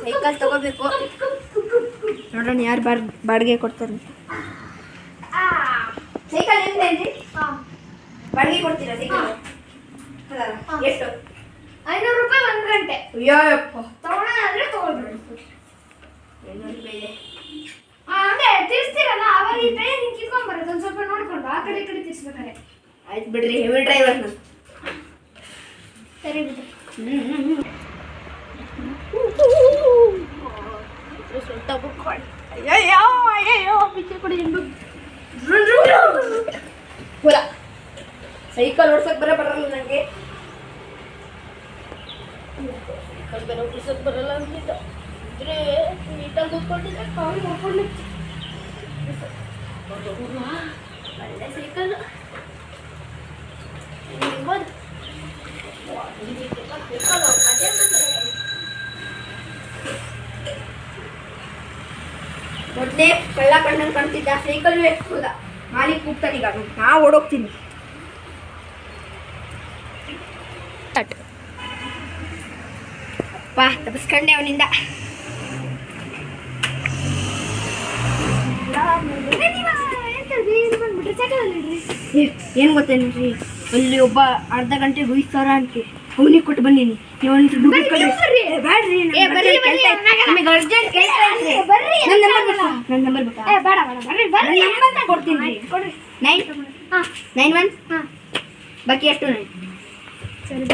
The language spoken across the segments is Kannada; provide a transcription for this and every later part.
ಸೈಕಲ್ ತಗೋಬೇಕು ನೋಡೋಣ ಯಾರು ಬಾಡಿಗೆ ಕೊಡ್ತಾರೆ. ಸೈಕಲ್ ಏನ್ರಿ ಬಾಡಿಗೆ ಕೊಡ್ತೀರಾ ಸೈಕಲ್? ಎಷ್ಟು? 500 ರೂಪಾಯಿ 1 ಗಂಟೆ. ಅಯ್ಯಪ್ಪ ತಗೊಳ್ಳೋದಾದ್ರೆ ತಗೊಳ್ಬೇಡಿ. 500 ರೂಪಾಯಿ ಇದೆ. ಅದೇ ತಿರ್ಸ್ತೀರಲ್ಲ ಅವಾಗ ಈ ಟ್ರೈನ್ ಹಿಂಗೆ ಕಿತ್ಕೊಂಡ್ ಬರೋದು. ಒಂದು ಸ್ವಲ್ಪ ನೋಡ್ಕೊಂಡು ಆ ಕಡೆ ಈ ಕಡೆ ತಿರ್ಸ್ಬೇಕಾರೆ. ಆಯ್ತು ಬಿಡ್ರಿ, ಹೆವಿ ಡ್ರೈವರ್ ನಾನು. ಸರಿ ಬಿಡ್ರಿ. ಸೈಕಲ್ ಓಡ್ಸಕ್ ಬರಲ್ಲ ನನಗೆ. ಓಡಿಸಕ್ ಬರಲ್ಲ ಅಂತಿದ್ದ ಇದ್ರೆ ನೀಟಾಗಿ ಕೂತ್ಕೊಂಡಿದ್ದೆ ಕಾಲು ಮಾಡ್ಕೊಂಡಿದ್ದೆ. ಒಳ್ಳೆ ಸೈಕಲ್ ಮೊದಲೇ ಕಳ್ಳ ಕಣ್ಣಂಗೆ ಕಾಣ್ತಿದ್ದ ಸೈಕಲ್ ಹೋದ ಮಾಲೀಕ್ ಕೂಗ್ತಾನೀಗ ನಾ ಓಡೋಗ್ತೀನಿ. ಅಪ್ಪ ತಪ್ಪಿಸ್ಕೊಂಡೆ ಅವನಿಂದ. ಏನು ಗೊತ್ತೇನ್ರಿ, ಅಲ್ಲಿ ಒಬ್ಬ ಅರ್ಧ ಗಂಟೆ 5,000 ಅಂತ ಅವನಿಗೆ ಕೊಟ್ಟು ಬಂದೀನಿ. ನೀವು ದುಡ್ಡು ಬ್ಯಾಡ್ರಿ, ನಿಮಗೆ ಅರ್ಜೆಂಟ್ ಕೆಲಸ ಐತ್ರಿ. ನನ್ನ ನಂಬರ್ ಕೊಡ್ತೀನಿ. 991 ಬಾಕಿ ಎಷ್ಟು? ಸರಿ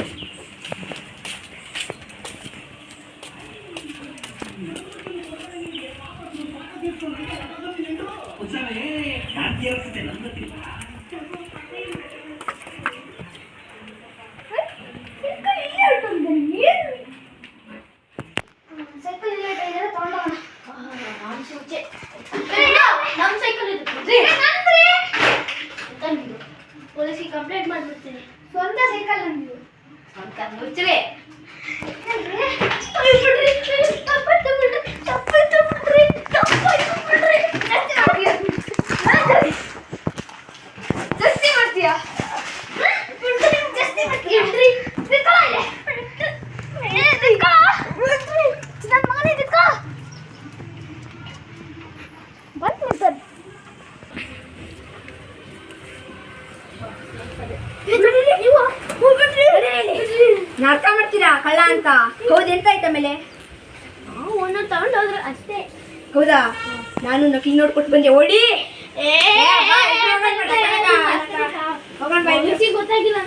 ಪೊಲೀಸಿಗೆ ಕಂಪ್ಲೇಂಟ್ ಮಾಡ್ಬಿಡ್ತೀನಿ. ಸ್ವಂತ ಸೈಕಲ್ ನಂದು. ಸ್ವಂತ ಮುಚ್ಚರೆ ಜಾಸ್ತಿ ಮಾಡ್ತೀಯಾ? ಜಾಸ್ತಿ ಮಾಡ್ತೀಯಾ? ನನ್ನ ಮಗನೇ ದಿಕ್ಕಾ ಬಂದ್ಬಿಡ್ತಾರೆ. ನಾಟಕ ಮಾಡ್ತೀರಾ ಕಳ್ಳ ಅಂತ? ಹೌದು, ಎಂತ ಆಯ್ತು ಆಮೇಲೆ? ಒಂದೊಂದು ತಗೊಂಡೋದ್ರೆ ಅಷ್ಟೇ. ಹೌದಾ? ನಾನು ನಕಲಿ ನೋಡ್ ಕೊಟ್ಟು ಬಂದೆ. ಓಡಿ ಗೊತ್ತಾಗಿಲ್ಲ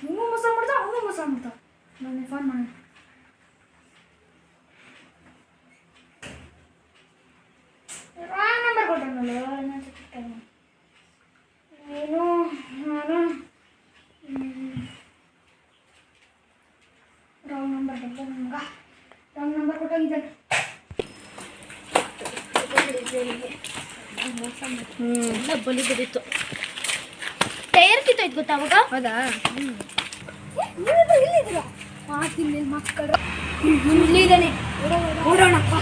ನೀವು ಮೋಸ ಮಾಡ್ತಾ ಅವನು ಮೋಸ ಮಾಡ್ತಾ. ನಾನು ಫೋನ್ ಮಾಡಿ ನಂಬರ್ ಕೊಟ್ಟನಲ್ಲ ಏನು ನಾನು ರಾಂಗ್ ನಂಬರ್ ಕೊಟ್ಟೆ. ನಮ್ಗೆ ರಾಂಗ್ ನಂಬರ್ ಕೊಟ್ಟೋಗಿದ್ದಾನೆ. ಬಲಿ ಬಿಡಿತ್ತು. ಟೈರ್ ಕಿತ್ತೋಯ್ತು ಗೊತ್ತಾ ಅವಾಗ? ಹೌದಾ? ಇಲ್ಲಿದ್ದೀರಾ? ಮಾತಿಲ್ಲ ಮಕ್ಕಳು ಇಲ್ಲಿದ್ದಾನೆ. ಓಡೋಣಪ್ಪ.